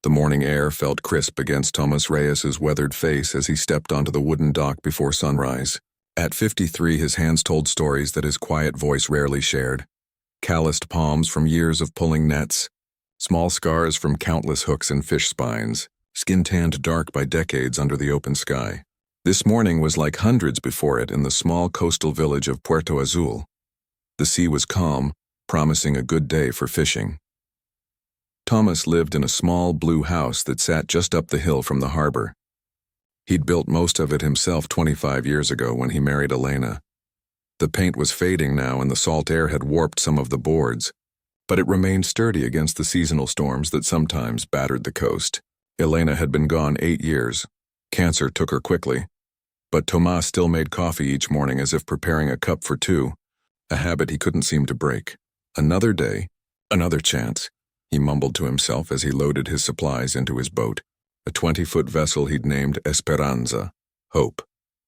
The morning air felt crisp against Thomas Reyes's weathered face as he stepped onto the wooden dock before sunrise. At 53, his hands told stories that his quiet voice rarely shared. Calloused palms from years of pulling nets, small scars from countless hooks and fish spines, skin tanned dark by decades under the open sky. This morning was like hundreds before it in the small coastal village of Puerto Azul. The sea was calm, promising a good day for fishing. Thomas lived in a small blue house that sat just up the hill from the harbor. He'd built most of it himself 25 years ago when he married Elena. The paint was fading now and the salt air had warped some of the boards, but it remained sturdy against the seasonal storms that sometimes battered the coast. Elena had been gone 8 years. Cancer took her quickly, but Tomas still made coffee each morning as if preparing a cup for two, a habit he couldn't seem to break. Another day, another chance, he mumbled to himself as he loaded his supplies into his boat, a 20-foot vessel he'd named Esperanza, Hope,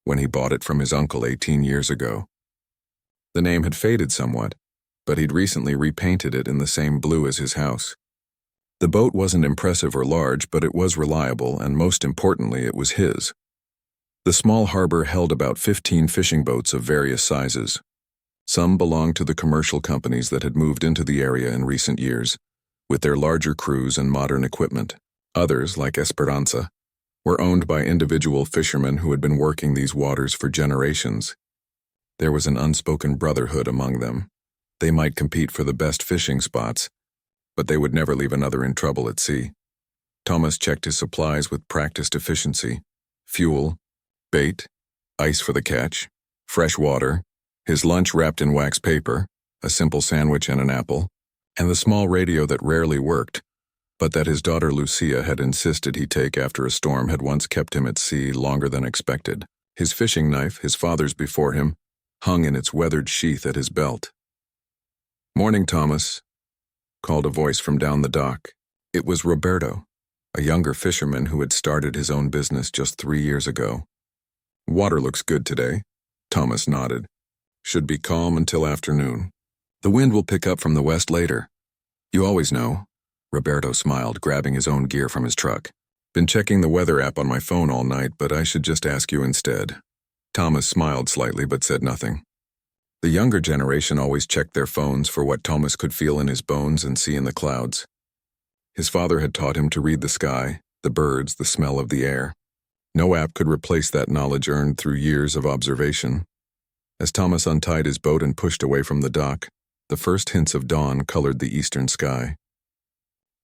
when he bought it from his uncle 18 years ago. The name had faded somewhat, but he'd recently repainted it in the same blue as his house. The boat wasn't impressive or large, but it was reliable, and most importantly, it was his. The small harbor held about 15 fishing boats of various sizes. Some belonged to the commercial companies that had moved into the area in recent years, with their larger crews and modern equipment. Others, like Esperanza, were owned by individual fishermen who had been working these waters for generations. There was an unspoken brotherhood among them. They might compete for the best fishing spots, but they would never leave another in trouble at sea. Thomas checked his supplies with practiced efficiency: fuel, bait, ice for the catch, fresh water, his lunch wrapped in wax paper, a simple sandwich and an apple, and the small radio that rarely worked, but that his daughter Lucia had insisted he take after a storm had once kept him at sea longer than expected. His fishing knife, his father's before him, hung in its weathered sheath at his belt. "Morning, Thomas," called a voice from down the dock. It was Roberto, a younger fisherman who had started his own business just 3 years ago. "Water looks good today," Thomas nodded. "Should be calm until afternoon. The wind will pick up from the west later. You always know." Roberto smiled, grabbing his own gear from his truck. "Been checking the weather app on my phone all night, but I should just ask you instead." Thomas smiled slightly but said nothing. The younger generation always checked their phones for what Thomas could feel in his bones and see in the clouds. His father had taught him to read the sky, the birds, the smell of the air. No app could replace that knowledge earned through years of observation. As Thomas untied his boat and pushed away from the dock, the first hints of dawn colored the eastern sky.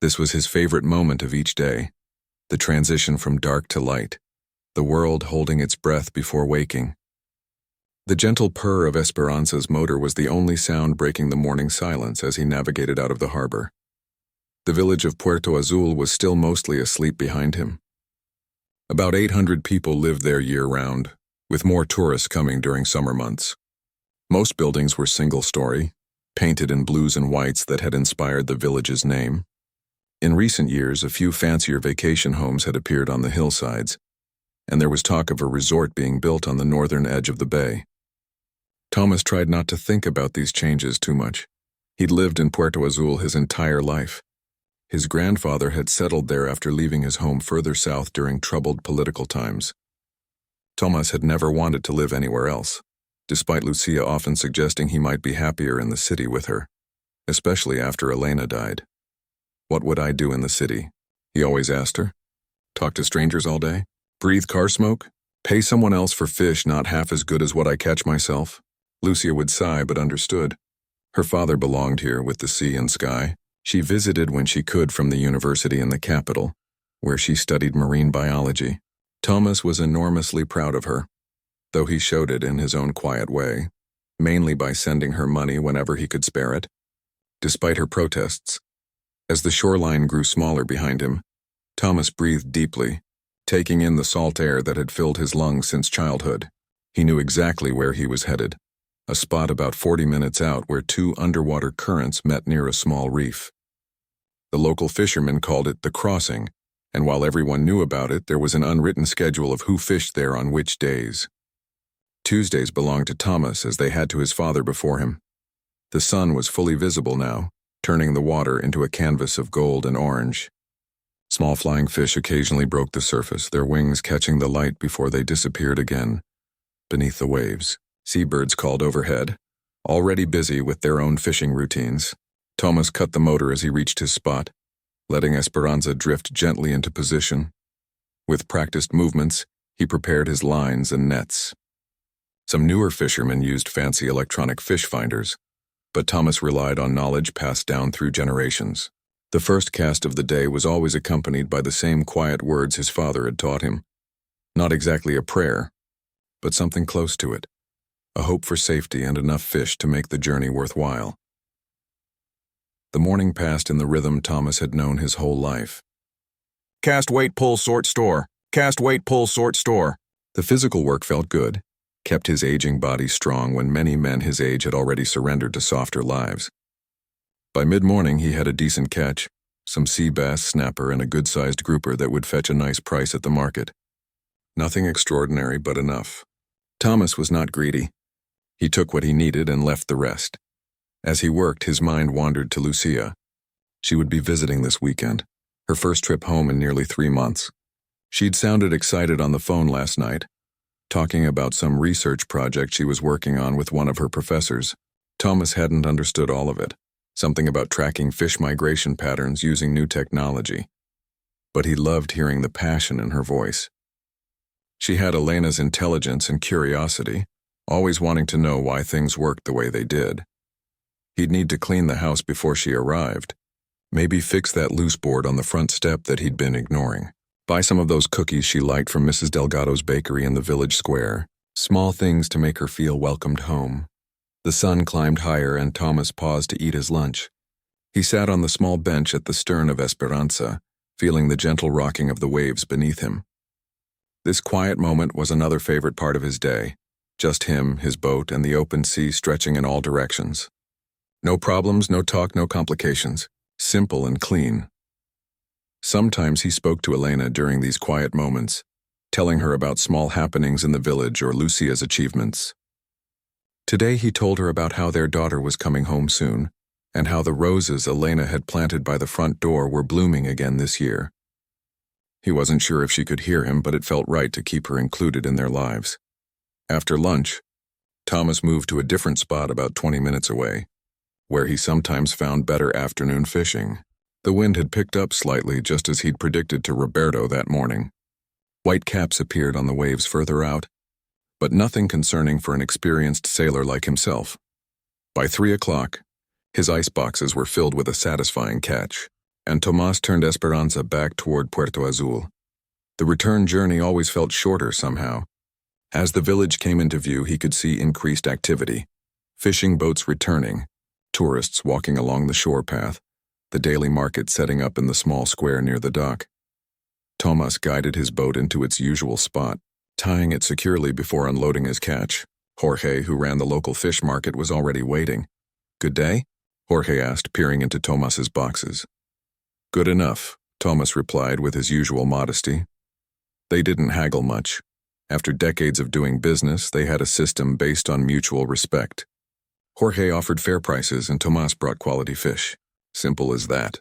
This was his favorite moment of each day, the transition from dark to light, the world holding its breath before waking. The gentle purr of Esperanza's motor was the only sound breaking the morning silence as he navigated out of the harbor. The village of Puerto Azul was still mostly asleep behind him. About 800 people lived there year-round, with more tourists coming during summer months. Most buildings were single-story, painted in blues and whites that had inspired the village's name. In recent years, a few fancier vacation homes had appeared on the hillsides, and there was talk of a resort being built on the northern edge of the bay. Thomas tried not to think about these changes too much. He'd lived in Puerto Azul his entire life. His grandfather had settled there after leaving his home further south during troubled political times. Thomas had never wanted to live anywhere else, despite Lucia often suggesting he might be happier in the city with her, especially after Elena died. "What would I do in the city?" he always asked her. "Talk to strangers all day? Breathe car smoke? Pay someone else for fish not half as good as what I catch myself?" Lucia would sigh but understood. Her father belonged here with the sea and sky. She visited when she could from the university in the capital, where she studied marine biology. Thomas was enormously proud of her, though he showed it in his own quiet way, mainly by sending her money whenever he could spare it. Despite her protests, as the shoreline grew smaller behind him, Thomas breathed deeply, taking in the salt air that had filled his lungs since childhood. He knew exactly where he was headed, a spot about 40 minutes out where 2 underwater currents met near a small reef. The local fishermen called it the crossing, and while everyone knew about it, there was an unwritten schedule of who fished there on which days. Tuesdays belonged to Thomas as they had to his father before him. The sun was fully visible now, turning the water into a canvas of gold and orange. Small flying fish occasionally broke the surface, their wings catching the light before they disappeared again beneath the waves. Seabirds called overhead, already busy with their own fishing routines. Thomas cut the motor as he reached his spot, letting Esperanza drift gently into position. With practiced movements, he prepared his lines and nets. Some newer fishermen used fancy electronic fish finders, but Thomas relied on knowledge passed down through generations. The first cast of the day was always accompanied by the same quiet words his father had taught him. Not exactly a prayer, but something close to it, a hope for safety and enough fish to make the journey worthwhile. The morning passed in the rhythm Thomas had known his whole life. Cast, weight, pull, sort, store. Cast, weight, pull, sort, store. The physical work felt good, kept his aging body strong when many men his age had already surrendered to softer lives. By mid-morning he had a decent catch, some sea bass, snapper, and a good-sized grouper that would fetch a nice price at the market. Nothing extraordinary, but enough. Thomas was not greedy. He took what he needed and left the rest. As he worked, his mind wandered to Lucia. She would be visiting this weekend, her first trip home in nearly 3 months. She'd sounded excited on the phone last night, talking about some research project she was working on with one of her professors. Thomas hadn't understood all of it, something about tracking fish migration patterns using new technology. But he loved hearing the passion in her voice. She had Elena's intelligence and curiosity, always wanting to know why things worked the way they did. He'd need to clean the house before she arrived, maybe fix that loose board on the front step that he'd been ignoring. Buy some of those cookies she liked from Mrs. Delgado's bakery in the village square. Small things to make her feel welcomed home. The sun climbed higher and Thomas paused to eat his lunch. He sat on the small bench at the stern of Esperanza, feeling the gentle rocking of the waves beneath him. This quiet moment was another favorite part of his day. Just him, his boat, and the open sea stretching in all directions. No problems, no talk, no complications. Simple and clean. Sometimes he spoke to Elena during these quiet moments, telling her about small happenings in the village or Lucia's achievements. Today he told her about how their daughter was coming home soon, and how the roses Elena had planted by the front door were blooming again this year. He wasn't sure if she could hear him, but it felt right to keep her included in their lives. After lunch, Thomas moved to a different spot about 20 minutes away, where he sometimes found better afternoon fishing. The wind had picked up slightly, just as he'd predicted to Roberto that morning. White caps appeared on the waves further out, but nothing concerning for an experienced sailor like himself. By 3 o'clock, his ice boxes were filled with a satisfying catch, and Tomás turned Esperanza back toward Puerto Azul. The return journey always felt shorter somehow. As the village came into view, he could see increased activity. Fishing boats returning, tourists walking along the shore path, the daily market setting up in the small square near the dock. Tomás guided his boat into its usual spot, tying it securely before unloading his catch. Jorge, who ran the local fish market, was already waiting. "Good day?" Jorge asked, peering into Tomás's boxes. "Good enough," Tomás replied with his usual modesty. They didn't haggle much. After decades of doing business, they had a system based on mutual respect. Jorge offered fair prices and Tomás brought quality fish. Simple as that.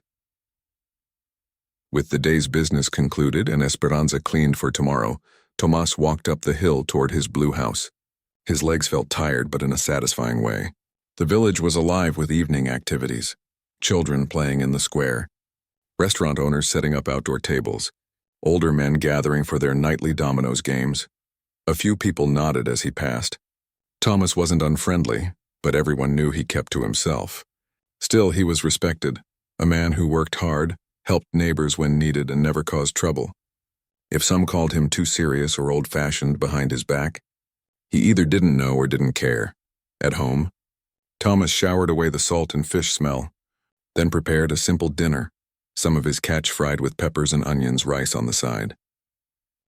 With the day's business concluded and Esperanza cleaned for tomorrow, Tomás walked up the hill toward his blue house. His legs felt tired, but in a satisfying way. The village was alive with evening activities. Children playing in the square. Restaurant owners setting up outdoor tables. Older men gathering for their nightly dominoes games. A few people nodded as he passed. Thomas wasn't unfriendly, but everyone knew he kept to himself. Still, he was respected, a man who worked hard, helped neighbors when needed, and never caused trouble. If some called him too serious or old-fashioned behind his back, he either didn't know or didn't care. At home, Thomas showered away the salt and fish smell, then prepared a simple dinner, some of his catch fried with peppers and onions, rice on the side.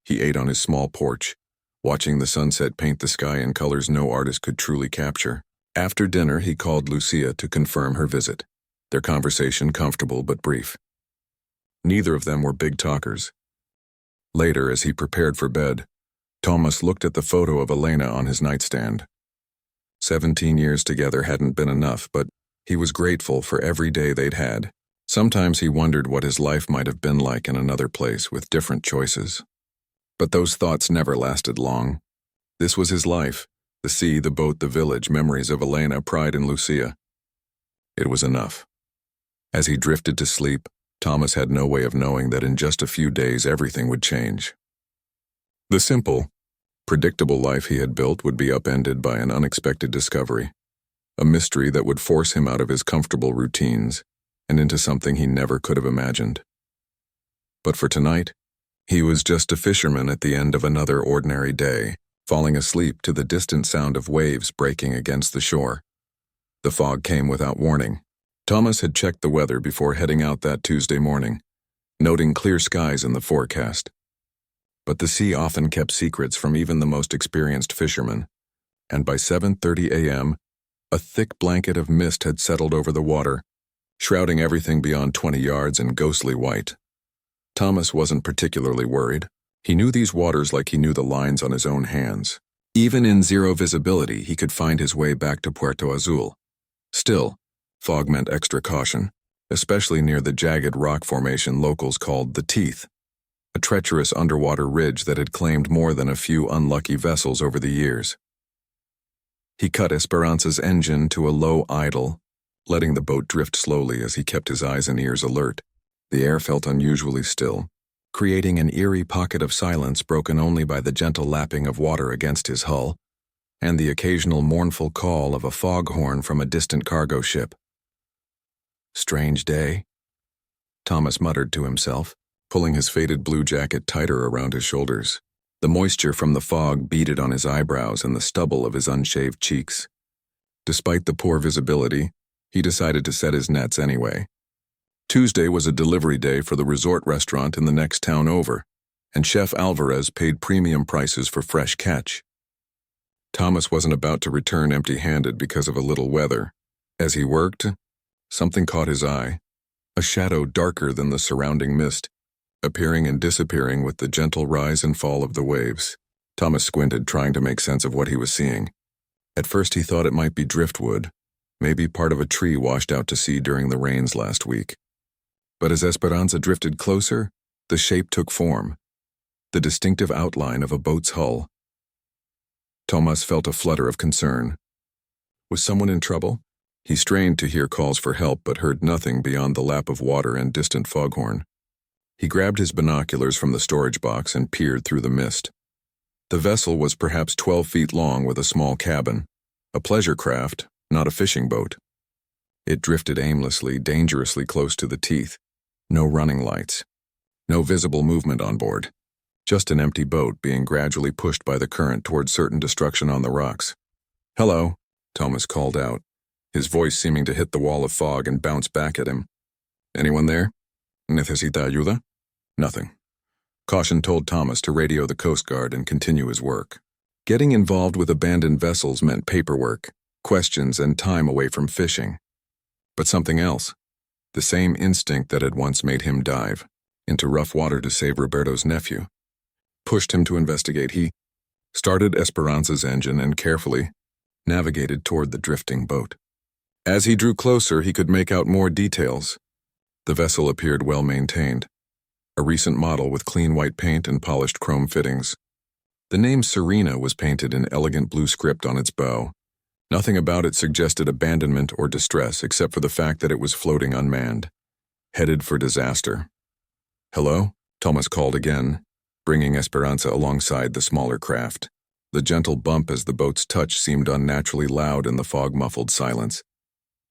He ate on his small porch, watching the sunset paint the sky in colors no artist could truly capture. After dinner, he called Lucia to confirm her visit, their conversation comfortable but brief. Neither of them were big talkers. Later, as he prepared for bed, Thomas looked at the photo of Elena on his nightstand. 17 years together hadn't been enough, but he was grateful for every day they'd had, Sometimes he wondered what his life might have been like in another place with different choices. But those thoughts never lasted long. This was his life: the sea, the boat, the village, memories of Elena, pride in Lucia. It was enough. As he drifted to sleep, Thomas had no way of knowing that in just a few days everything would change. The simple, predictable life he had built would be upended by an unexpected discovery, a mystery that would force him out of his comfortable routines and into something he never could have imagined. But for tonight, he was just a fisherman at the end of another ordinary day, falling asleep to the distant sound of waves breaking against the shore. The fog came without warning. Thomas had checked the weather before heading out that Tuesday morning, noting clear skies in the forecast. But the sea often kept secrets from even the most experienced fishermen, and by 7:30 a.m., a thick blanket of mist had settled over the water, shrouding everything beyond 20 yards in ghostly white. Thomas wasn't particularly worried. He knew these waters like he knew the lines on his own hands. Even in zero visibility, he could find his way back to Puerto Azul. Still, fog meant extra caution, especially near the jagged rock formation locals called the Teeth, a treacherous underwater ridge that had claimed more than a few unlucky vessels over the years. He cut Esperanza's engine to a low idle, letting the boat drift slowly as he kept his eyes and ears alert. The air felt unusually still, creating an eerie pocket of silence broken only by the gentle lapping of water against his hull and the occasional mournful call of a foghorn from a distant cargo ship. Strange day, Thomas muttered to himself, pulling his faded blue jacket tighter around his shoulders. The moisture from the fog beaded on his eyebrows and the stubble of his unshaved cheeks. Despite the poor visibility, he decided to set his nets anyway. Tuesday was a delivery day for the resort restaurant in the next town over, and Chef Alvarez paid premium prices for fresh catch. Thomas wasn't about to return empty-handed because of a little weather. As he worked, something caught his eye, a shadow darker than the surrounding mist, appearing and disappearing with the gentle rise and fall of the waves. Thomas squinted, trying to make sense of what he was seeing. At first he thought it might be driftwood, maybe part of a tree washed out to sea during the rains last week. But as Esperanza drifted closer, the shape took form, the distinctive outline of a boat's hull. Thomas felt a flutter of concern. Was someone in trouble? He strained to hear calls for help but heard nothing beyond the lap of water and distant foghorn. He grabbed his binoculars from the storage box and peered through the mist. The vessel was perhaps 12 feet long with a small cabin, a pleasure craft, not a fishing boat. It drifted aimlessly, dangerously close to the Teeth. No running lights. No visible movement on board. Just an empty boat being gradually pushed by the current towards certain destruction on the rocks. "Hello," Thomas called out, his voice seeming to hit the wall of fog and bounce back at him. "Anyone there? Necesita ayuda?" Nothing. Caution told Thomas to radio the Coast Guard and continue his work. Getting involved with abandoned vessels meant paperwork, questions, and time away from fishing. But something else, the same instinct that had once made him dive into rough water to save Roberto's nephew, pushed him to investigate. He started Esperanza's engine and carefully navigated toward the drifting boat. As he drew closer, he could make out more details. The vessel appeared well maintained, a recent model with clean white paint and polished chrome fittings. The name Serena was painted in elegant blue script on its bow. Nothing about it suggested abandonment or distress except for the fact that it was floating unmanned, headed for disaster. "Hello?" Thomas called again, bringing Esperanza alongside the smaller craft. The gentle bump as the boat's touch seemed unnaturally loud in the fog-muffled silence.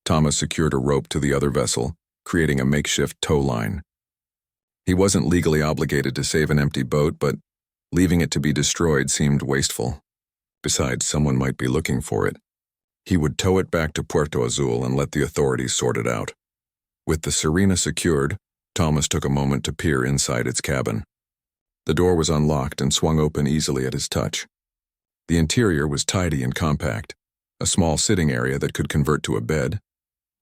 Thomas secured a rope to the other vessel, creating a makeshift tow line. He wasn't legally obligated to save an empty boat, but leaving it to be destroyed seemed wasteful. Besides, someone might be looking for it. He would tow it back to Puerto Azul and let the authorities sort it out. With the Serena secured, Thomas took a moment to peer inside its cabin. The door was unlocked and swung open easily at his touch. The interior was tidy and compact, a small sitting area that could convert to a bed,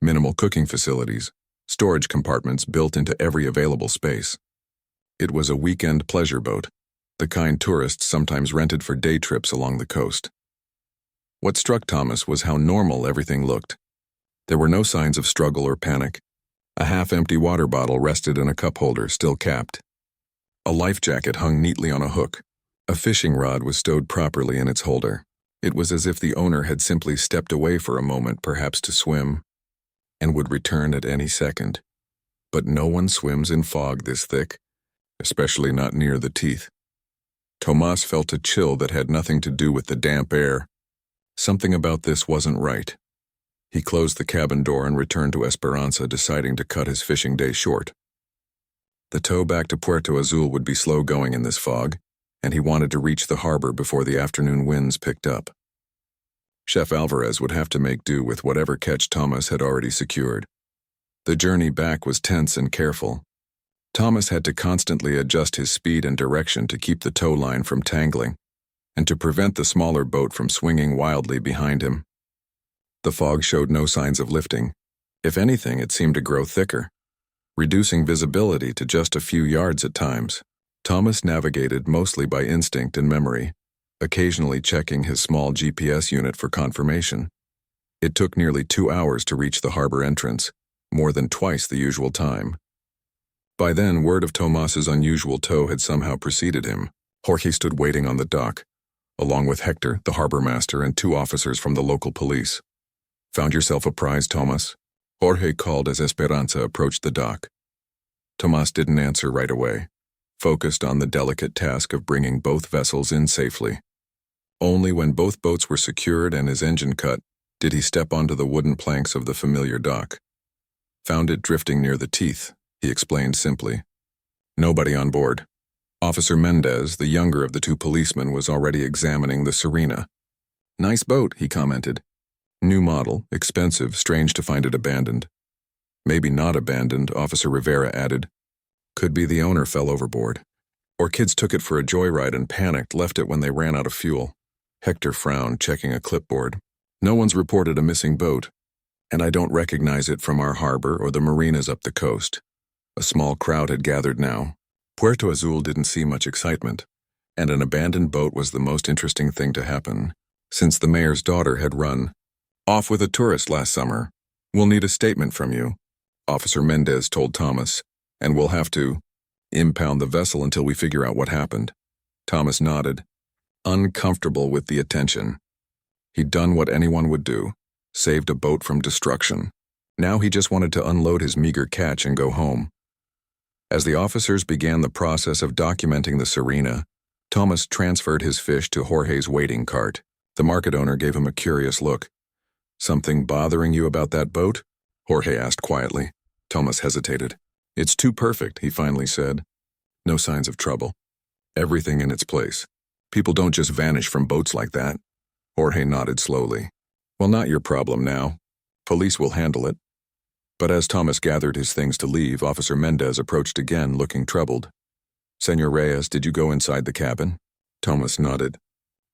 minimal cooking facilities, storage compartments built into every available space. It was a weekend pleasure boat, the kind tourists sometimes rented for day trips along the coast. What struck Thomas was how normal everything looked. There were no signs of struggle or panic. A half-empty water bottle rested in a cup holder, still capped. A life jacket hung neatly on a hook. A fishing rod was stowed properly in its holder. It was as if the owner had simply stepped away for a moment, perhaps to swim, and would return at any second. But no one swims in fog this thick, especially not near the teeth. Tomas felt a chill that had nothing to do with the damp air. Something about this wasn't right. He closed the cabin door and returned to Esperanza, deciding to cut his fishing day short. The tow back to Puerto Azul would be slow going in this fog, and he wanted to reach the harbor before the afternoon winds picked up. Chef Alvarez would have to make do with whatever catch Tomas had already secured. The journey back was tense and careful. Tomas had to constantly adjust his speed and direction to keep the tow line from tangling, and to prevent the smaller boat from swinging wildly behind him. The fog showed no signs of lifting. If anything, it seemed to grow thicker, reducing visibility to just a few yards at times. Tomas navigated mostly by instinct and memory, occasionally checking his small GPS unit for confirmation. It took nearly 2 hours to reach the harbor entrance, more than twice the usual time. By then, word of Tomas's unusual tow had somehow preceded him. Jorge stood waiting on the dock, along with Hector, the harbor master, and 2 officers from the local police. "Found yourself a prize, Tomas?" Jorge called as Esperanza approached the dock. Tomas didn't answer right away, focused on the delicate task of bringing both vessels in safely. Only when both boats were secured and his engine cut did he step onto the wooden planks of the familiar dock. "Found it drifting near the teeth," he explained simply. "Nobody on board." Officer Mendez, the younger of the 2 policemen, was already examining the Serena. "Nice boat," he commented. "New model, expensive, strange to find it abandoned." "Maybe not abandoned," Officer Rivera added. "Could be the owner fell overboard. Or kids took it for a joyride and panicked, left it when they ran out of fuel." Hector frowned, checking a clipboard. "No one's reported a missing boat, and I don't recognize it from our harbor or the marinas up the coast." A small crowd had gathered now. Puerto Azul didn't see much excitement, and an abandoned boat was the most interesting thing to happen, since the mayor's daughter had run off with a tourist last summer. "We'll need a statement from you," Officer Mendez told Tomas, "and we'll have to impound the vessel until we figure out what happened." Tomas nodded, uncomfortable with the attention. He'd done what anyone would do, saved a boat from destruction. Now he just wanted to unload his meager catch and go home. As the officers began the process of documenting the Serena, Tomas transferred his fish to Jorge's waiting cart. The market owner gave him a curious look. "Something bothering you about that boat?" Jorge asked quietly. Tomas hesitated. "It's too perfect," he finally said. "No signs of trouble. Everything in its place. People don't just vanish from boats like that." Jorge nodded slowly. "Well, not your problem now. Police will handle it." But as Tomas gathered his things to leave, Officer Mendez approached again, looking troubled. "Senor Reyes, did you go inside the cabin?" Tomas nodded.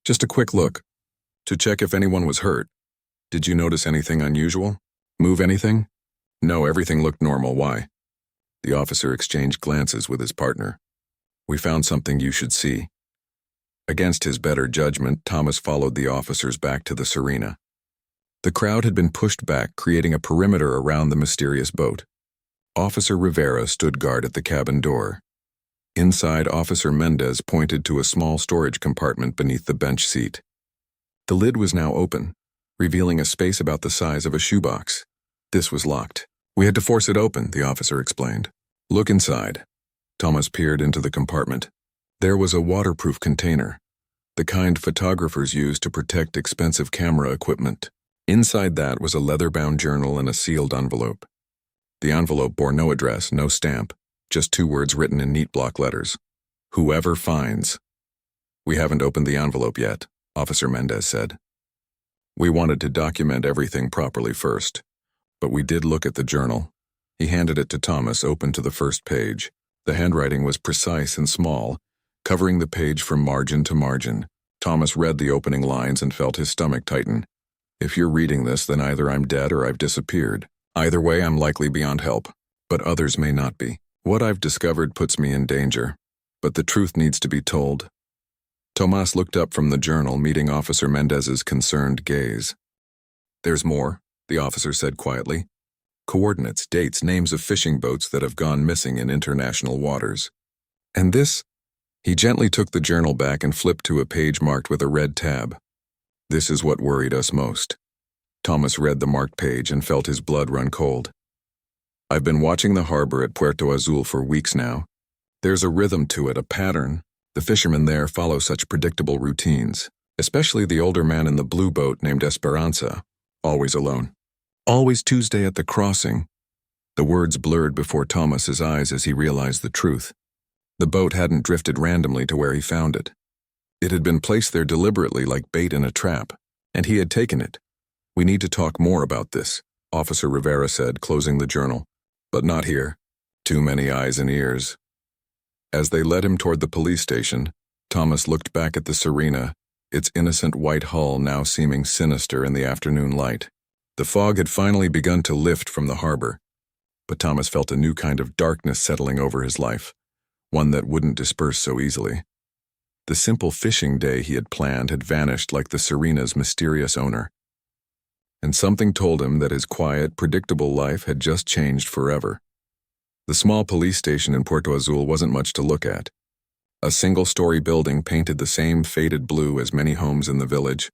"Just a quick look, to check if anyone was hurt. Did you notice anything unusual? Move anything?" "No, everything looked normal. Why?" The officer exchanged glances with his partner. "We found something you should see." Against his better judgment, Tomas followed the officers back to the Serena. The crowd had been pushed back, creating a perimeter around the mysterious boat. Officer Rivera stood guard at the cabin door. Inside, Officer Mendez pointed to a small storage compartment beneath the bench seat. The lid was now open, revealing a space about the size of a shoebox. This was locked. "We had to force it open," the officer explained. "Look inside." Tomas peered into the compartment. There was a waterproof container, the kind photographers use to protect expensive camera equipment. Inside that was a leather-bound journal and a sealed envelope. The envelope bore no address, no stamp, just 2 words written in neat block letters. "Whoever finds." "We haven't opened the envelope yet," Officer Mendez said. "We wanted to document everything properly first, but we did look at the journal." He handed it to Tomas, open to the first page. The handwriting was precise and small, covering the page from margin to margin. Tomas read the opening lines and felt his stomach tighten. "If you're reading this, then either I'm dead or I've disappeared. Either way, I'm likely beyond help, but others may not be. What I've discovered puts me in danger, but the truth needs to be told." Tomas looked up from the journal, meeting Officer Mendez's concerned gaze. "There's more," the officer said quietly. Coordinates, dates, names of fishing boats that have gone missing in international waters. And this? He gently took the journal back and flipped to a page marked with a red tab. This is what worried us most. Thomas read the marked page and felt his blood run cold. I've been watching the harbor at Puerto Azul for weeks now. There's a rhythm to it, a pattern. The fishermen there follow such predictable routines, especially the older man in the blue boat named Esperanza, always alone. Always Tuesday at the crossing. The words blurred before Thomas's eyes as he realized the truth. The boat hadn't drifted randomly to where he found it. It had been placed there deliberately like bait in a trap, and he had taken it. We need to talk more about this, Officer Rivera said, closing the journal. But not here. Too many eyes and ears. As they led him toward the police station, Thomas looked back at the Serena, its innocent white hull now seeming sinister in the afternoon light. The fog had finally begun to lift from the harbor, but Thomas felt a new kind of darkness settling over his life, one that wouldn't disperse so easily. The simple fishing day he had planned had vanished like the Serena's mysterious owner. And something told him that his quiet, predictable life had just changed forever. The small police station in Puerto Azul wasn't much to look at. A single-story building painted the same faded blue as many homes in the village,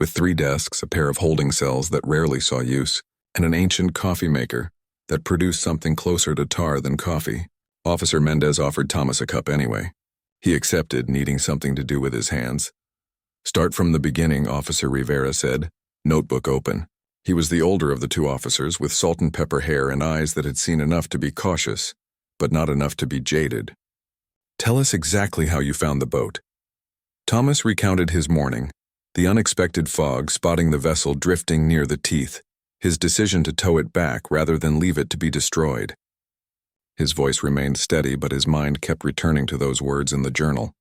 with 3 desks, a pair of holding cells that rarely saw use, and an ancient coffee maker that produced something closer to tar than coffee. Officer Mendez offered Thomas a cup anyway. He accepted, needing something to do with his hands. Start from the beginning, Officer Rivera said, notebook open. He was the older of the 2 officers, with salt and pepper hair and eyes that had seen enough to be cautious, but not enough to be jaded. Tell us exactly how you found the boat. Thomas recounted his morning, the unexpected fog spotting the vessel drifting near the teeth, his decision to tow it back rather than leave it to be destroyed. His voice remained steady, but his mind kept returning to those words in the journal.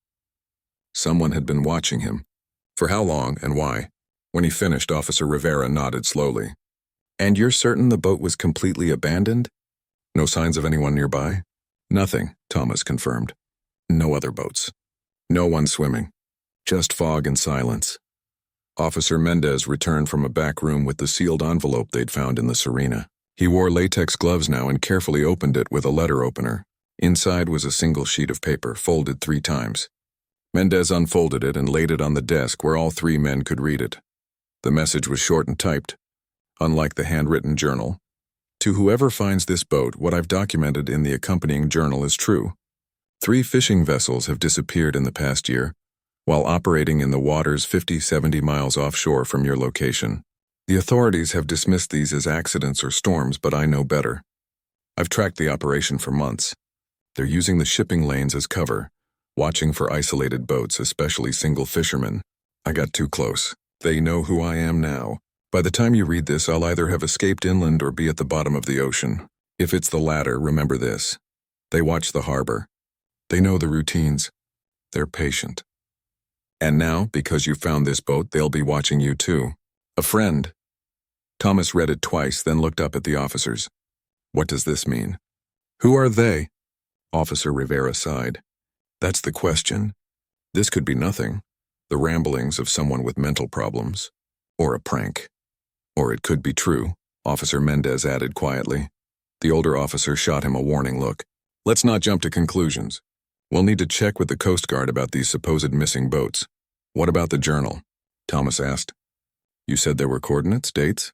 Someone had been watching him. For how long and why? When he finished, Officer Rivera nodded slowly. And you're certain the boat was completely abandoned? No signs of anyone nearby? Nothing, Thomas confirmed. No other boats. No one swimming. Just fog and silence. Officer Mendez returned from a back room with the sealed envelope they'd found in the Serena. He wore latex gloves now and carefully opened it with a letter opener. Inside was a single sheet of paper, folded 3 times. Mendez unfolded it and laid it on the desk where all 3 men could read it. The message was short and typed. Unlike the handwritten journal, to whoever finds this boat, what I've documented in the accompanying journal is true. 3 fishing vessels have disappeared in the past year, while operating in the waters 50-70 miles offshore from your location. The authorities have dismissed these as accidents or storms, but I know better. I've tracked the operation for months. They're using the shipping lanes as cover, watching for isolated boats, especially single fishermen. I got too close. They know who I am now. By the time you read this, I'll either have escaped inland or be at the bottom of the ocean. If it's the latter, remember this. They watch the harbor. They know the routines. They're patient. And now, because you found this boat, they'll be watching you too. A friend. Thomas read it twice, then looked up at the officers. What does this mean? Who are they? Officer Rivera sighed. That's the question. This could be nothing. The ramblings of someone with mental problems. Or a prank. Or it could be true, Officer Mendez added quietly. The older officer shot him a warning look. Let's not jump to conclusions. We'll need to check with the Coast Guard about these supposed missing boats. What about the journal? Thomas asked. You said there were coordinates, dates?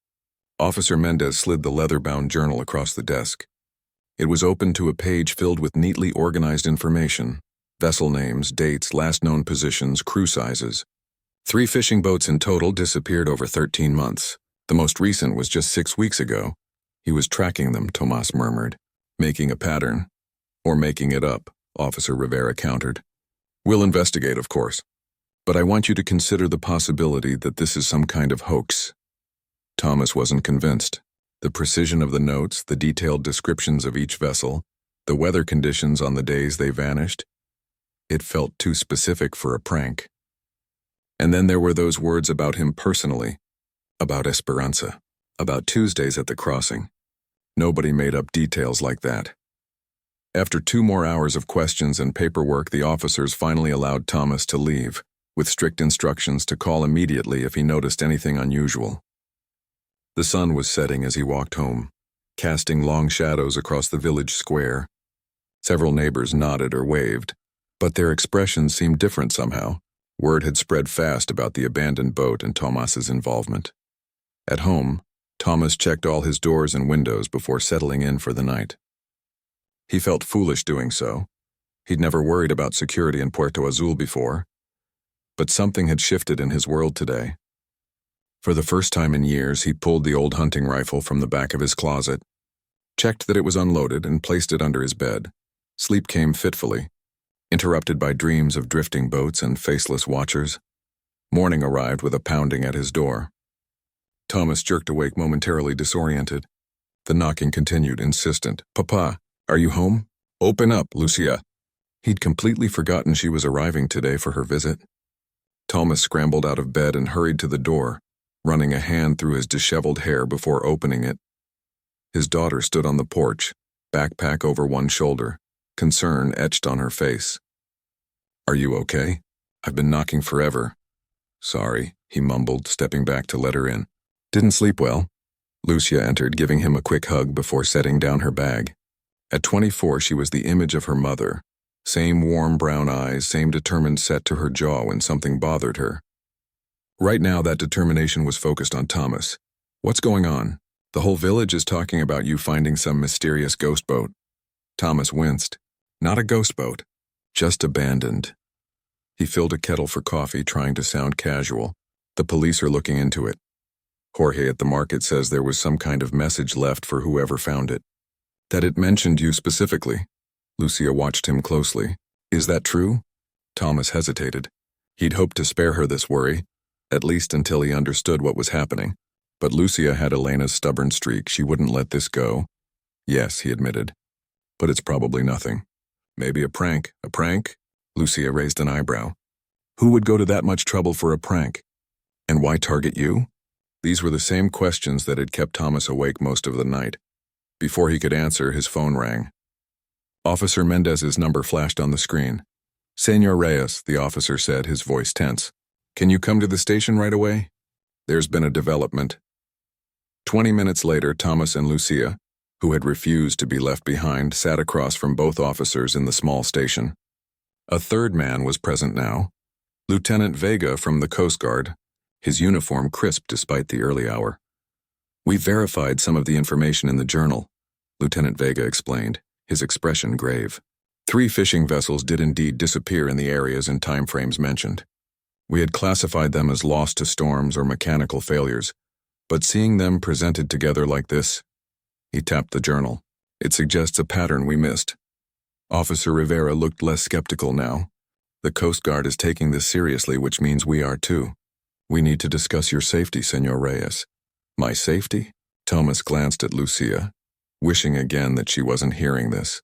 Officer Mendez slid the leather-bound journal across the desk. It was open to a page filled with neatly organized information. Vessel names, dates, last known positions, crew sizes. 3 fishing boats in total disappeared over 13 months. The most recent was just 6 weeks ago. He was tracking them, Tomas murmured. Making a pattern. Or making it up, Officer Rivera countered. We'll investigate, of course. But I want you to consider the possibility that this is some kind of hoax. Thomas wasn't convinced. The precision of the notes, the detailed descriptions of each vessel, the weather conditions on the days they vanished, it felt too specific for a prank. And then there were those words about him personally, about Esperanza, about Tuesdays at the crossing. Nobody made up details like that. After 2 more hours of questions and paperwork, the officers finally allowed Thomas to leave, with strict instructions to call immediately if he noticed anything unusual. The sun was setting as he walked home. casting long shadows across the village square. Several neighbors nodded or waved, but their expressions seemed different somehow. Word had spread fast about the abandoned boat and Tomas's involvement. At home, Tomas checked all his doors and windows before settling in for the night. He felt foolish doing so. He'd never worried about security in Puerto Azul before, but something had shifted in his world today. For the first time in years, he pulled the old hunting rifle from the back of his closet, checked that it was unloaded, and placed it under his bed. Sleep came fitfully, interrupted by dreams of drifting boats and faceless watchers. Morning arrived with a pounding at his door. Tomas jerked awake, momentarily disoriented. The knocking continued, insistent. "Papa, are you home? Open up, Lucia." He'd completely forgotten she was arriving today for her visit. Tomas scrambled out of bed and hurried to the door, running a hand through his disheveled hair before opening it. His daughter stood on the porch, backpack over one shoulder, concern etched on her face. "Are you okay? I've been knocking forever." "Sorry," he mumbled, stepping back to let her in. "Didn't sleep well?" Lucia entered, giving him a quick hug before setting down her bag. At 24, she was the image of her mother. Same warm brown eyes, same determined set to her jaw when something bothered her. Right now, that determination was focused on Tomas. "What's going on? The whole village is talking about you finding some mysterious ghost boat." Tomas winced. "Not a ghost boat, just abandoned." He filled a kettle for coffee, trying to sound casual. "The police are looking into it. Jorge at the market says there was some kind of message left for whoever found it. That it mentioned you specifically." Lucia watched him closely. "Is that true?" Tomas hesitated. He'd hoped to spare her this worry, at least until he understood what was happening. But Lucia had Elena's stubborn streak. She wouldn't let this go. "Yes," he admitted. "But it's probably nothing. Maybe a prank." "A prank?" Lucia raised an eyebrow. "Who would go to that much trouble for a prank? And why target you?" These were the same questions that had kept Tomas awake most of the night. Before he could answer, his phone rang. Officer Mendez's number flashed on the screen. "Señor Reyes," the officer said, his voice tense. "Can you come to the station right away? There's been a development." 20 minutes later, Tomas and Lucia, who had refused to be left behind, sat across from both officers in the small station. A third man was present now, Lieutenant Vega from the Coast Guard, his uniform crisp despite the early hour. "We verified some of the information in the journal," Lieutenant Vega explained, his expression grave. 3 fishing vessels did indeed disappear in the areas and timeframes mentioned. We had classified them as lost to storms or mechanical failures, but seeing them presented together like this, he tapped the journal. "It suggests a pattern we missed." Officer Rivera looked less skeptical now. "The Coast Guard is taking this seriously, which means we are too. We need to discuss your safety, Señor Reyes." "My safety?" Tomas glanced at Lucia, wishing again that she wasn't hearing this.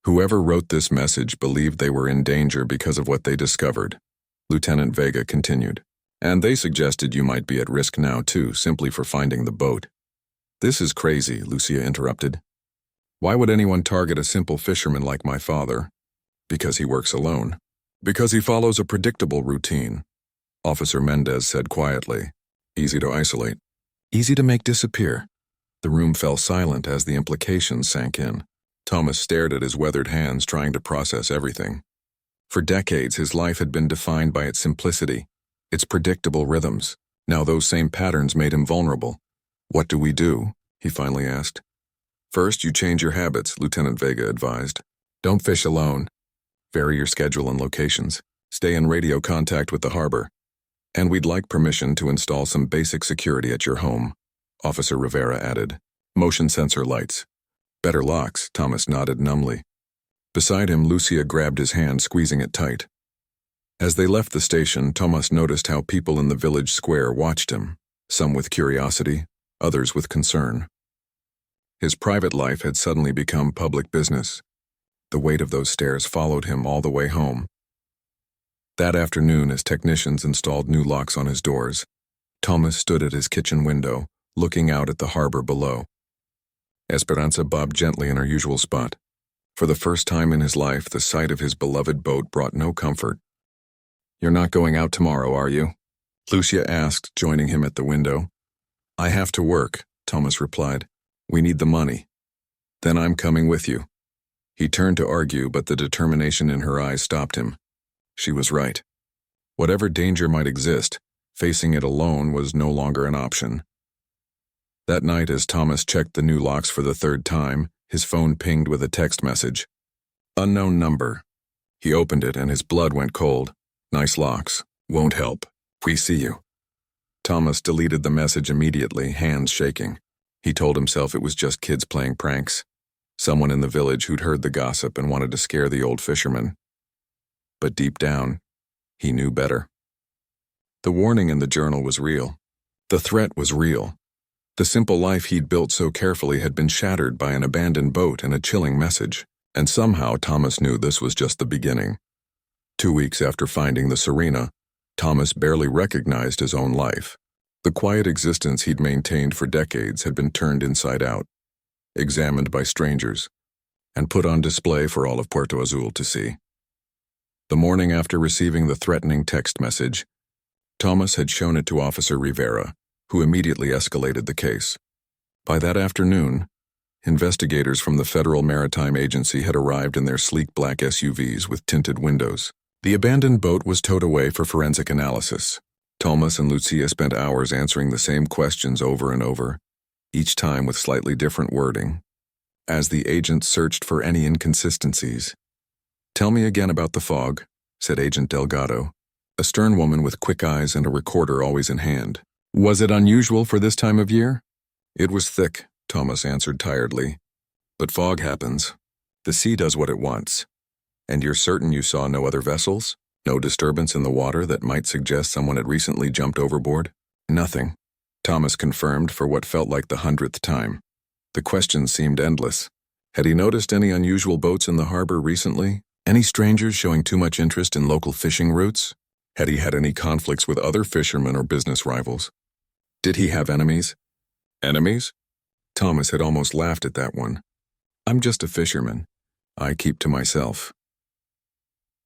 "Whoever wrote this message believed they were in danger because of what they discovered," Lieutenant Vega continued. "And they suggested you might be at risk now too, simply for finding the boat." "This is crazy," Lucia interrupted. "Why would anyone target a simple fisherman like my father?" "Because he works alone. Because he follows a predictable routine," Officer Mendez said quietly. "Easy to isolate. Easy to make disappear." The room fell silent as the implications sank in. Tomas stared at his weathered hands, trying to process everything. For decades, his life had been defined by its simplicity, its predictable rhythms. Now those same patterns made him vulnerable. "What do we do?" he finally asked. "First, you change your habits," Lieutenant Vega advised. "Don't fish alone. Vary your schedule and locations. Stay in radio contact with the harbor. And we'd like permission to install some basic security at your home," Officer Rivera added. "Motion sensor lights. Better locks," Tomas nodded numbly. Beside him, Lucia grabbed his hand, squeezing it tight. As they left the station, Tomas noticed how people in the village square watched him, some with curiosity, others with concern. His private life had suddenly become public business. The weight of those stares followed him all the way home. That afternoon, as technicians installed new locks on his doors, Tomas stood at his kitchen window, looking out at the harbor below. Esperanza bobbed gently in her usual spot. For the first time in his life, the sight of his beloved boat brought no comfort. "You're not going out tomorrow, are you?" Lucia asked, joining him at the window. "I have to work," Tomas replied. We need the money. Then I'm coming with you. He turned to argue, but the determination in her eyes stopped him. She was right. Whatever danger might exist, facing it alone was no longer an option. That night, as Thomas checked the new locks for the third time, his phone pinged with a text message. Unknown number. He opened it and his blood went cold. Nice locks. Won't help. We see you. Thomas deleted the message immediately, hands shaking. He told himself it was just kids playing pranks. Someone in the village who'd heard the gossip and wanted to scare the old fisherman. But deep down, he knew better. The warning in the journal was real. The threat was real. The simple life he'd built so carefully had been shattered by an abandoned boat and a chilling message. And somehow Thomas knew this was just the beginning. 2 weeks after finding the Serena, Thomas barely recognized his own life. The quiet existence he'd maintained for decades had been turned inside out, examined by strangers, and put on display for all of Puerto Azul to see. The morning after receiving the threatening text message, Thomas had shown it to Officer Rivera, who immediately escalated the case. By that afternoon, investigators from the Federal Maritime Agency had arrived in their sleek black SUVs with tinted windows. The abandoned boat was towed away for forensic analysis. Thomas and Lucia spent hours answering the same questions over and over, each time with slightly different wording. As the agents searched for any inconsistencies, "Tell me again about the fog," said Agent Delgado, a stern woman with quick eyes and a recorder always in hand. "Was it unusual for this time of year?" "It was thick," Thomas answered tiredly. "But fog happens. The sea does what it wants. And you're certain you saw no other vessels? No disturbance in the water that might suggest someone had recently jumped overboard?" "Nothing," Thomas confirmed for what felt like the 100th time. The questions seemed endless. Had he noticed any unusual boats in the harbor recently? Any strangers showing too much interest in local fishing routes? Had he had any conflicts with other fishermen or business rivals? Did he have enemies? Enemies? Thomas had almost laughed at that one. "I'm just a fisherman. I keep to myself."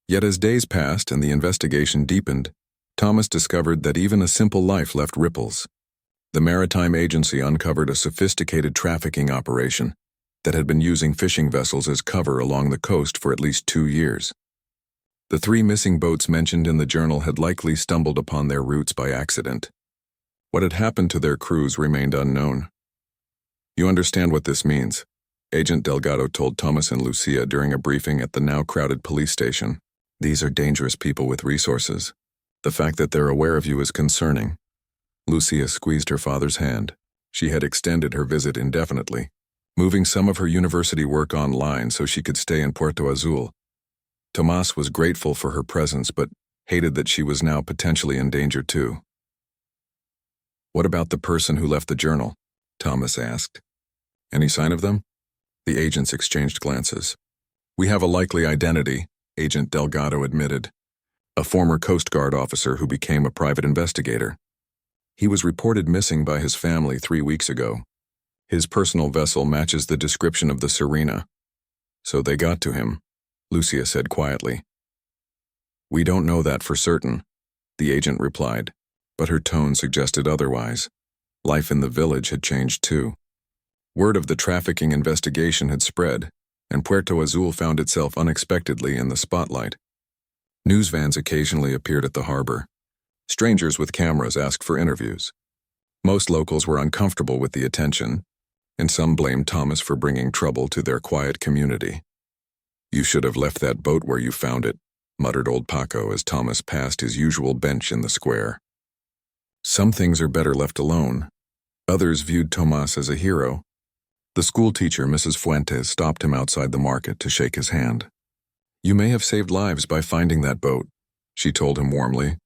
Yet as days passed and the investigation deepened, Thomas discovered that even a simple life left ripples. The Maritime Agency uncovered a sophisticated trafficking operation that had been using fishing vessels as cover along the coast for at least 2 years. The 3 missing boats mentioned in the journal had likely stumbled upon their routes by accident. What had happened to their crews remained unknown. "You understand what this means," Agent Delgado told Thomas and Lucia during a briefing at the now crowded police station. "These are dangerous people with resources. The fact that they're aware of you is concerning." Lucia squeezed her father's hand. She had extended her visit indefinitely, moving some of her university work online so she could stay in Puerto Azul. Tomás was grateful for her presence, but hated that she was now potentially in danger too. "What about the person who left the journal?" Thomas asked. "Any sign of them?" The agents exchanged glances. "We have a likely identity," Agent Delgado admitted. "A former Coast Guard officer who became a private investigator. He was reported missing by his family 3 weeks ago. His personal vessel matches the description of the Serena. So they got to him," Lucia said quietly. "We don't know that for certain," the agent replied, but her tone suggested otherwise. Life in the village had changed too. Word of the trafficking investigation had spread, and Puerto Azul found itself unexpectedly in the spotlight. News vans occasionally appeared at the harbor. Strangers with cameras asked for interviews. Most locals were uncomfortable with the attention, and some blamed Thomas for bringing trouble to their quiet community. "You should have left that boat where you found it," muttered old Paco as Thomas passed his usual bench in the square. Some things are better left alone. Others viewed Tomás as a hero. The schoolteacher, Mrs. Fuentes, stopped him outside the market to shake his hand. "You may have saved lives by finding that boat," she told him warmly.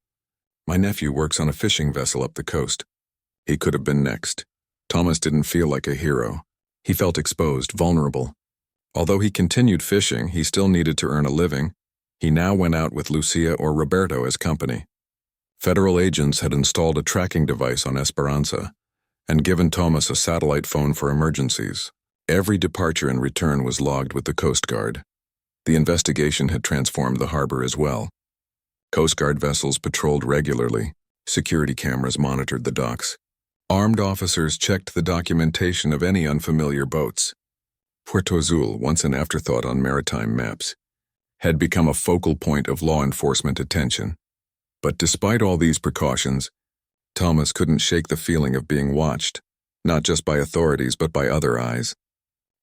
"My nephew works on a fishing vessel up the coast." He could have been next. Thomas didn't feel like a hero. He felt exposed, vulnerable. Although he continued fishing, he still needed to earn a living. He now went out with Lucia or Roberto as company. Federal agents had installed a tracking device on Esperanza and given Thomas a satellite phone for emergencies. Every departure and return was logged with the Coast Guard. The investigation had transformed the harbor as well. Coast Guard vessels patrolled regularly. Security cameras monitored the docks. Armed officers checked the documentation of any unfamiliar boats. Puerto Azul, once an afterthought on maritime maps, had become a focal point of law enforcement attention. But despite all these precautions, Thomas couldn't shake the feeling of being watched, not just by authorities but by other eyes.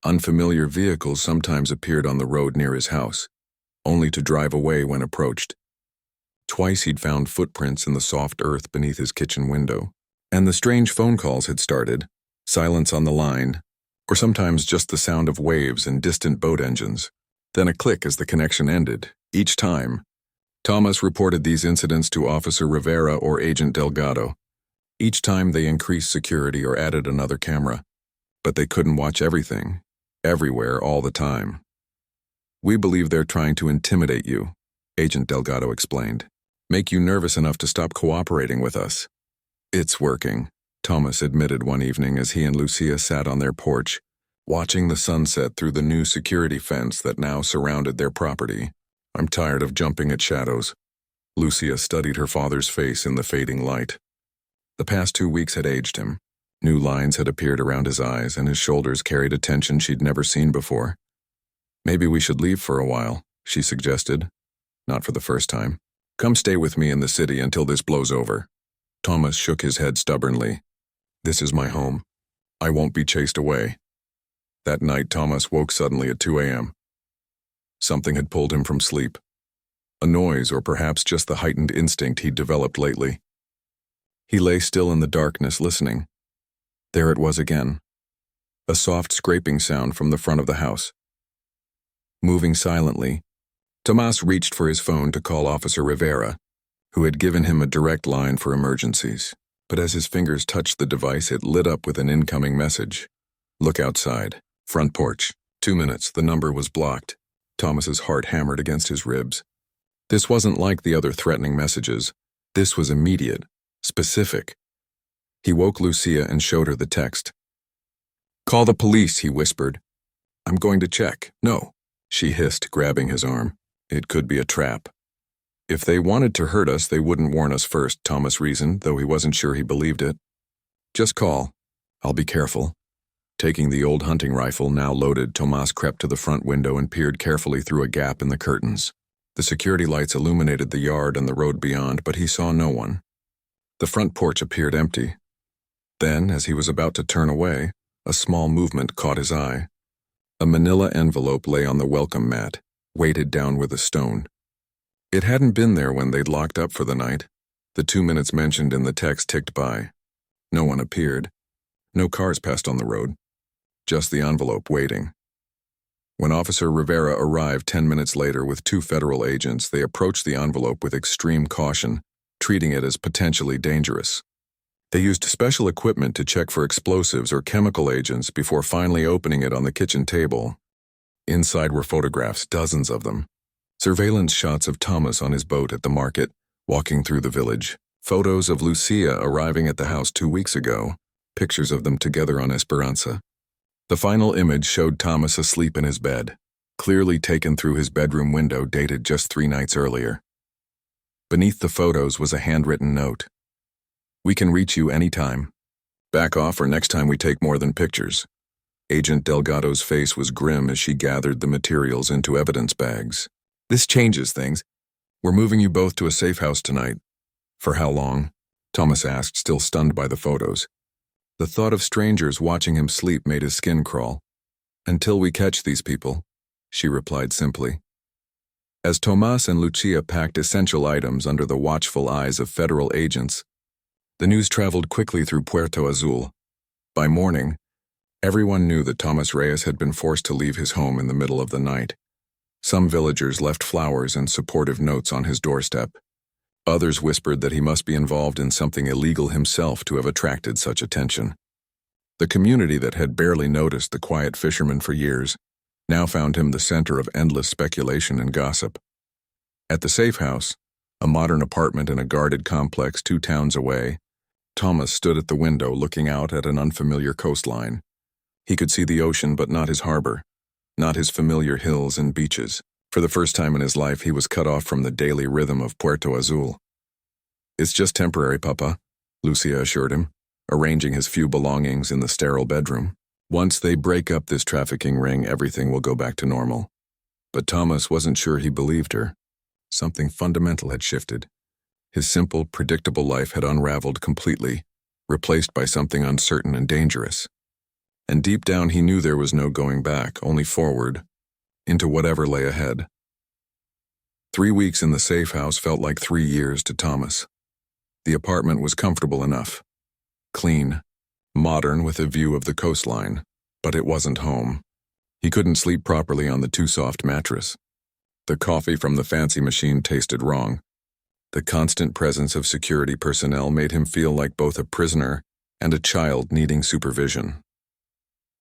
Unfamiliar vehicles sometimes appeared on the road near his house, only to drive away when approached. Twice he'd found footprints in the soft earth beneath his kitchen window, and the strange phone calls had started, silence on the line, or sometimes just the sound of waves and distant boat engines. Then a click as the connection ended. Each time, Thomas reported these incidents to Officer Rivera or Agent Delgado. Each time they increased security or added another camera. But they couldn't watch everything, everywhere, all the time. "We believe they're trying to intimidate you," Agent Delgado explained. "Make you nervous enough to stop cooperating with us." "It's working," Thomas admitted one evening as he and Lucia sat on their porch, watching the sunset through the new security fence that now surrounded their property. "I'm tired of jumping at shadows." Lucia studied her father's face in the fading light. The past 2 weeks had aged him. New lines had appeared around his eyes, and his shoulders carried a tension she'd never seen before. "Maybe we should leave for a while," she suggested. Not for the first time. "Come stay with me in the city until this blows over." Thomas shook his head stubbornly. "This is my home. I won't be chased away." That night, Thomas woke suddenly at 2 a.m. Something had pulled him from sleep. A noise, or perhaps just the heightened instinct he'd developed lately. He lay still in the darkness, listening. There it was again. A soft scraping sound from the front of the house. Moving silently, Tomas reached for his phone to call Officer Rivera, who had given him a direct line for emergencies. But as his fingers touched the device, it lit up with an incoming message. "Look outside. Front porch. 2 minutes." The number was blocked. Thomas's heart hammered against his ribs. This wasn't like the other threatening messages. This was immediate, specific. He woke Lucia and showed her the text. "Call the police," he whispered. "I'm going to check." "No," she hissed, grabbing his arm. "It could be a trap." "If they wanted to hurt us, they wouldn't warn us first," Thomas reasoned, though he wasn't sure he believed it. "Just call. I'll be careful." Taking the old hunting rifle, now loaded, Tomas crept to the front window and peered carefully through a gap in the curtains. The security lights illuminated the yard and the road beyond, but he saw no one. The front porch appeared empty. Then, as he was about to turn away, a small movement caught his eye. A manila envelope lay on the welcome mat, weighted down with a stone. It hadn't been there when they'd locked up for the night. The 2 minutes mentioned in the text ticked by. No one appeared. No cars passed on the road. Just the envelope waiting. When Officer Rivera arrived 10 minutes later with 2 federal agents, they approached the envelope with extreme caution, treating it as potentially dangerous. They used special equipment to check for explosives or chemical agents before finally opening it on the kitchen table. Inside were photographs, dozens of them. Surveillance shots of Thomas on his boat at the market, walking through the village. Photos of Lucia arriving at the house 2 weeks ago. Pictures of them together on Esperanza. The final image showed Thomas asleep in his bed, clearly taken through his bedroom window, dated just 3 nights earlier. Beneath the photos was a handwritten note. "We can reach you anytime. Back off or next time we take more than pictures." Agent Delgado's face was grim as she gathered the materials into evidence bags. "This changes things. We're moving you both to a safe house tonight." "For how long?" Thomas asked, still stunned by the photos. The thought of strangers watching him sleep made his skin crawl. "Until we catch these people," she replied simply. As Tomas and Lucia packed essential items under the watchful eyes of federal agents, the news traveled quickly through Puerto Azul. By morning, everyone knew that Thomas Reyes had been forced to leave his home in the middle of the night. Some villagers left flowers and supportive notes on his doorstep. Others whispered that he must be involved in something illegal himself to have attracted such attention. The community that had barely noticed the quiet fisherman for years now found him the center of endless speculation and gossip. At the safe house, a modern apartment in a guarded complex 2 towns away, Thomas stood at the window looking out at an unfamiliar coastline. He could see the ocean but not his harbor, not his familiar hills and beaches. For the first time in his life, he was cut off from the daily rhythm of Puerto Azul. "It's just temporary, Papa," Lucia assured him. arranging his few belongings in the sterile bedroom. Once they break up this trafficking ring, everything will go back to normal. But Thomas wasn't sure he believed her. Something fundamental had shifted. His simple, predictable life had unraveled completely, replaced by something uncertain and dangerous. And deep down he knew there was no going back, only forward, into whatever lay ahead. 3 weeks in the safe house felt like 3 years to Thomas. The apartment was comfortable enough. Clean, modern with a view of the coastline, but it wasn't home. He couldn't sleep properly on the too-soft mattress. The coffee from the fancy machine tasted wrong. The constant presence of security personnel made him feel like both a prisoner and a child needing supervision.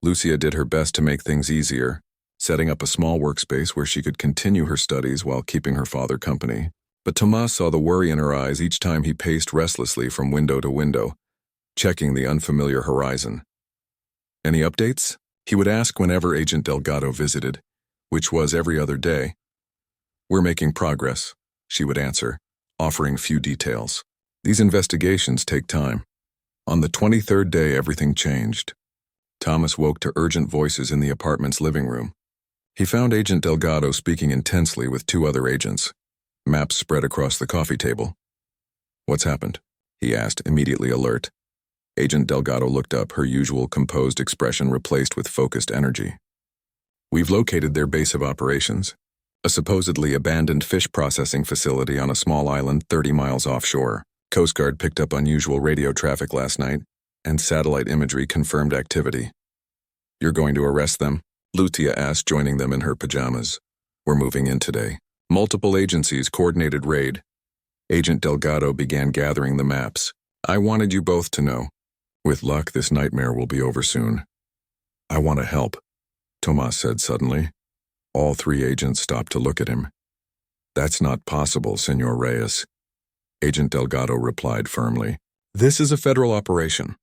Lucia did her best to make things easier, setting up a small workspace where she could continue her studies while keeping her father company. But Tomas saw the worry in her eyes each time he paced restlessly from window to window, checking the unfamiliar horizon. "Any updates?" he would ask whenever Agent Delgado visited, which was every other day. "We're making progress," she would answer, offering few details. These investigations take time. On the 23rd day, everything changed. Thomas woke to urgent voices in the apartment's living room. He found Agent Delgado speaking intensely with 2 other agents, maps spread across the coffee table. "What's happened?" he asked, immediately alert. Agent Delgado looked up, her usual composed expression replaced with focused energy. "We've located their base of operations, a supposedly abandoned fish processing facility on a small island 30 miles offshore. Coast Guard picked up unusual radio traffic last night, and satellite imagery confirmed activity." "You're going to arrest them?" Lucia asked, joining them in her pajamas. "We're moving in today." Multiple agencies coordinated raid. Agent Delgado began gathering the maps. "I wanted you both to know. With luck, this nightmare will be over soon." "I want to help," Tomas said suddenly. All 3 agents stopped to look at him. "That's not possible, Senor Reyes," Agent Delgado replied firmly. "This is a federal operation."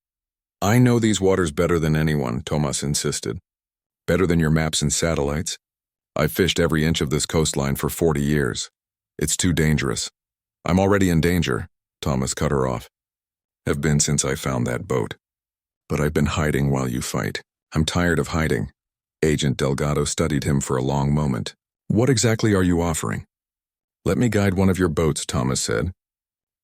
"I know these waters better than anyone," Tomas insisted. "Better than your maps and satellites. I've fished every inch of this coastline for 40 years. It's too dangerous." "I'm already in danger," Thomas cut her off. "Have been since I found that boat. But I've been hiding while you fight. I'm tired of hiding." Agent Delgado studied him for a long moment. "What exactly are you offering?" "Let me guide one of your boats," Thomas said.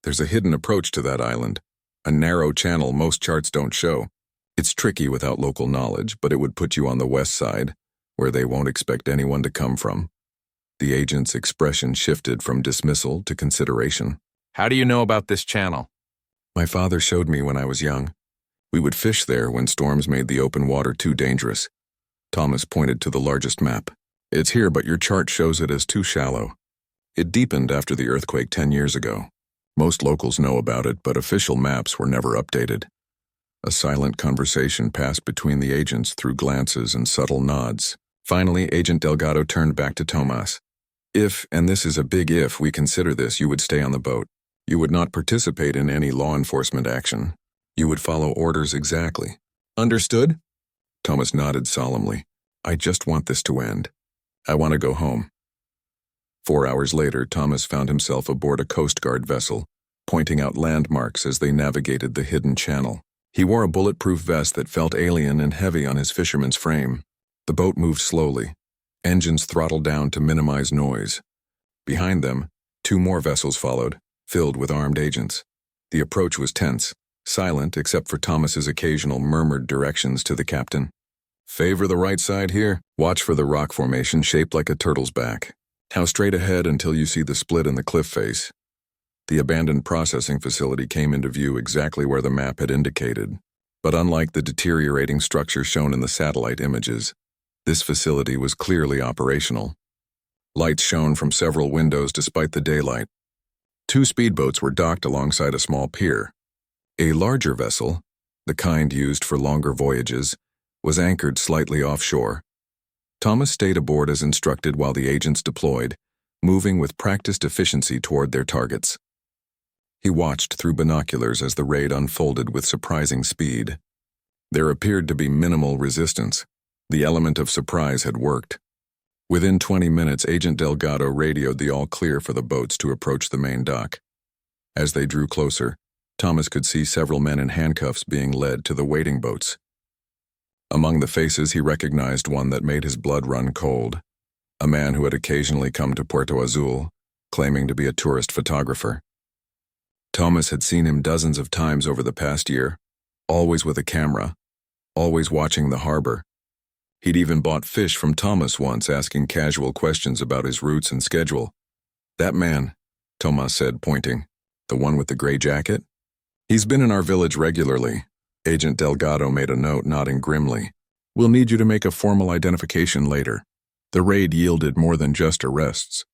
"There's a hidden approach to that island, a narrow channel most charts don't show. It's tricky without local knowledge, but it would put you on the west side, where they won't expect anyone to come from." The agent's expression shifted from dismissal to consideration. "How do you know about this channel?" "My father showed me when I was young. We would fish there when storms made the open water too dangerous." Thomas pointed to the largest map. "It's here, but your chart shows it as too shallow. It deepened after the earthquake 10 years ago. Most locals know about it, but official maps were never updated." A silent conversation passed between the agents through glances and subtle nods. Finally, Agent Delgado turned back to Tomas. "If, and this is a big if, we consider this, you would stay on the boat. You would not participate in any law enforcement action. You would follow orders exactly." "Understood?" Thomas nodded solemnly. "I just want this to end. I want to go home." 4 hours later, Thomas found himself aboard a Coast Guard vessel, pointing out landmarks as they navigated the hidden channel. He wore a bulletproof vest that felt alien and heavy on his fisherman's frame. The boat moved slowly, engines throttled down to minimize noise. Behind them, 2 more vessels followed, filled with armed agents. The approach was tense, silent except for Thomas's occasional murmured directions to the captain. "Favor the right side here. Watch for the rock formation shaped like a turtle's back. Now straight ahead until you see the split in the cliff face." The abandoned processing facility came into view exactly where the map had indicated. But unlike the deteriorating structure shown in the satellite images, this facility was clearly operational. Lights shone from several windows despite the daylight. 2 speedboats were docked alongside a small pier. A larger vessel, the kind used for longer voyages, was anchored slightly offshore. Thomas stayed aboard as instructed while the agents deployed, moving with practiced efficiency toward their targets. He watched through binoculars as the raid unfolded with surprising speed. There appeared to be minimal resistance. The element of surprise had worked. Within 20 minutes, Agent Delgado radioed the all-clear for the boats to approach the main dock. As they drew closer, Thomas could see several men in handcuffs being led to the waiting boats. Among the faces, he recognized one that made his blood run cold, a man who had occasionally come to Puerto Azul, claiming to be a tourist photographer. Thomas had seen him dozens of times over the past year, always with a camera, always watching the harbor. He'd even bought fish from Thomas once, asking casual questions about his routes and schedule. "That man," Thomas said, pointing. "The one with the gray jacket? He's been in our village regularly." Agent Delgado made a note, nodding grimly. "We'll need you to make a formal identification later." The raid yielded more than just arrests.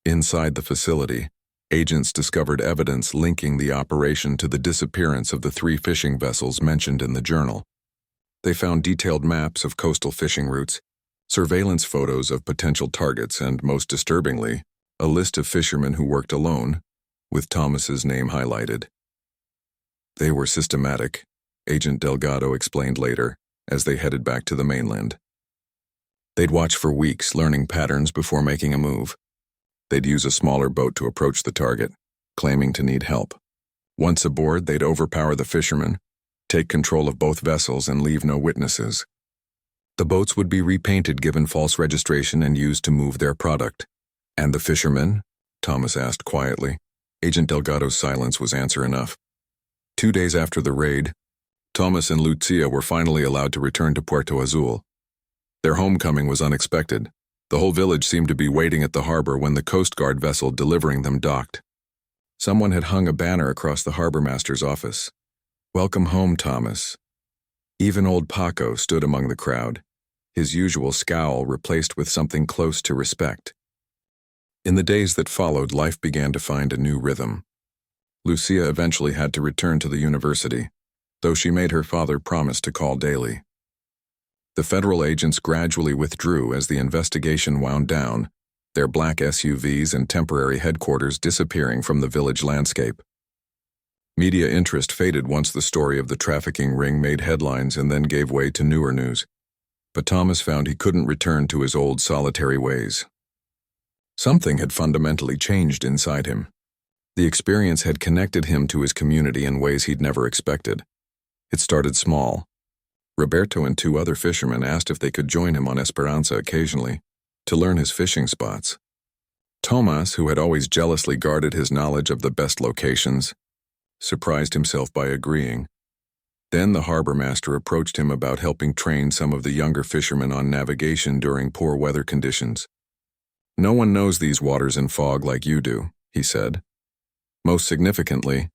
Inside the facility, agents discovered evidence linking the operation to the disappearance of the 3 fishing vessels mentioned in the journal. They found detailed maps of coastal fishing routes, surveillance photos of potential targets, and, most disturbingly, a list of fishermen who worked alone, with Thomas's name highlighted. They were systematic, Agent Delgado explained later, as they headed back to the mainland. They'd watch for weeks, learning patterns before making a move. They'd use a smaller boat to approach the target, claiming to need help. Once aboard, they'd overpower the fishermen, take control of both vessels, and leave no witnesses. The boats would be repainted, given false registration, and used to move their product. "And the fishermen?" Thomas asked quietly. Agent Delgado's silence was answer enough. 2 days after the raid, Thomas and Lucia were finally allowed to return to Puerto Azul. Their homecoming was unexpected. The whole village seemed to be waiting at the harbor when the Coast Guard vessel delivering them docked. Someone had hung a banner across the harbor master's office. "Welcome home, Thomas." Even old Paco stood among the crowd, his usual scowl replaced with something close to respect. In the days that followed, life began to find a new rhythm. Lucia eventually had to return to the university, though she made her father promise to call daily. The federal agents gradually withdrew as the investigation wound down, their black SUVs and temporary headquarters disappearing from the village landscape. Media interest faded once the story of the trafficking ring made headlines and then gave way to newer news. But Thomas found he couldn't return to his old solitary ways. Something had fundamentally changed inside him. The experience had connected him to his community in ways he'd never expected. It started small. Roberto and 2 other fishermen asked if they could join him on Esperanza occasionally, to learn his fishing spots. Thomas, who had always jealously guarded his knowledge of the best locations, surprised himself by agreeing. Then the harbor master approached him about helping train some of the younger fishermen on navigation during poor weather conditions. "No one knows these waters in fog like you do," he said. Most significantly,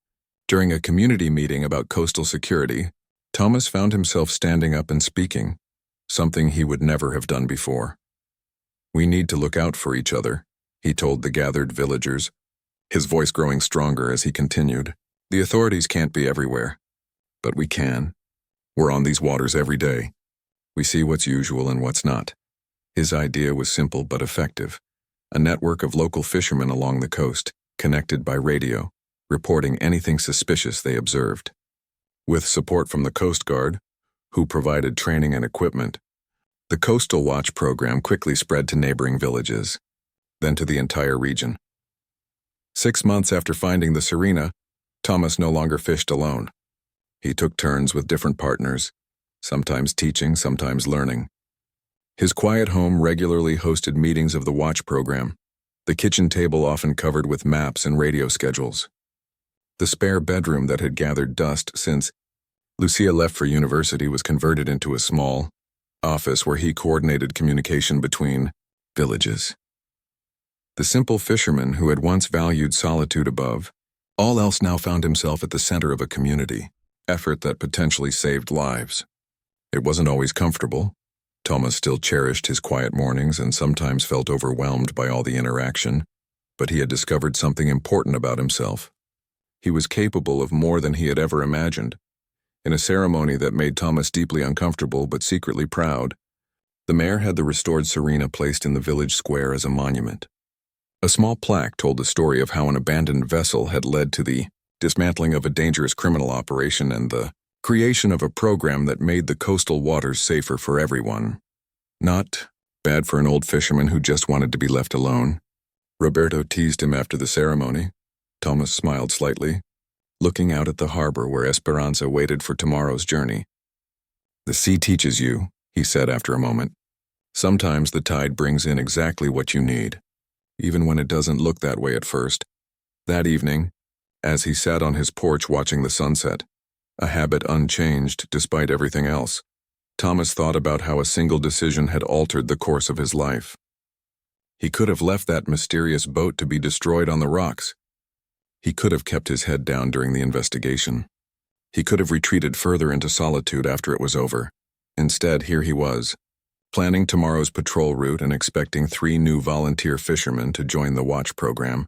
during a community meeting about coastal security, Thomas found himself standing up and speaking, something he would never have done before. "We need to look out for each other," he told the gathered villagers, his voice growing stronger as he continued. "The authorities can't be everywhere, but we can. We're on these waters every day. We see what's usual and what's not." His idea was simple but effective. A network of local fishermen along the coast, connected by radio, reporting anything suspicious they observed. With support from the Coast Guard, who provided training and equipment, the Coastal Watch program quickly spread to neighboring villages, then to the entire region. 6 months after finding the Serena, Thomas no longer fished alone. He took turns with different partners, sometimes teaching, sometimes learning. His quiet home regularly hosted meetings of the watch program, the kitchen table often covered with maps and radio schedules. The spare bedroom that had gathered dust since Lucia left for university was converted into a small office where he coordinated communication between villages. The simple fisherman who had once valued solitude above all else now found himself at the center of a community effort that potentially saved lives. It wasn't always comfortable. Thomas still cherished his quiet mornings and sometimes felt overwhelmed by all the interaction, but he had discovered something important about himself. He was capable of more than he had ever imagined. In a ceremony that made Thomas deeply uncomfortable but secretly proud, the mayor had the restored Serena placed in the village square as a monument. A small plaque told the story of how an abandoned vessel had led to the dismantling of a dangerous criminal operation and the creation of a program that made the coastal waters safer for everyone. Not bad for an old fisherman who just wanted to be left alone. Roberto teased him after the ceremony. Thomas smiled slightly. looking out at the harbor where Esperanza waited for tomorrow's journey. "The sea teaches you," he said after a moment. "Sometimes the tide brings in exactly what you need, even when it doesn't look that way at first." That evening, as he sat on his porch watching the sunset, a habit unchanged despite everything else, Thomas thought about how a single decision had altered the course of his life. He could have left that mysterious boat to be destroyed on the rocks. He could have kept his head down during the investigation. He could have retreated further into solitude after it was over. Instead, here he was, planning tomorrow's patrol route and expecting 3 new volunteer fishermen to join the watch program.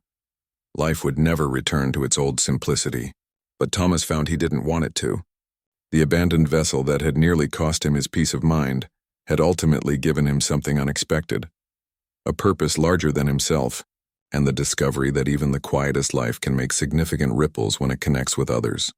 Life would never return to its old simplicity, but Thomas found he didn't want it to. The abandoned vessel that had nearly cost him his peace of mind had ultimately given him something unexpected, a purpose larger than himself, and the discovery that even the quietest life can make significant ripples when it connects with others.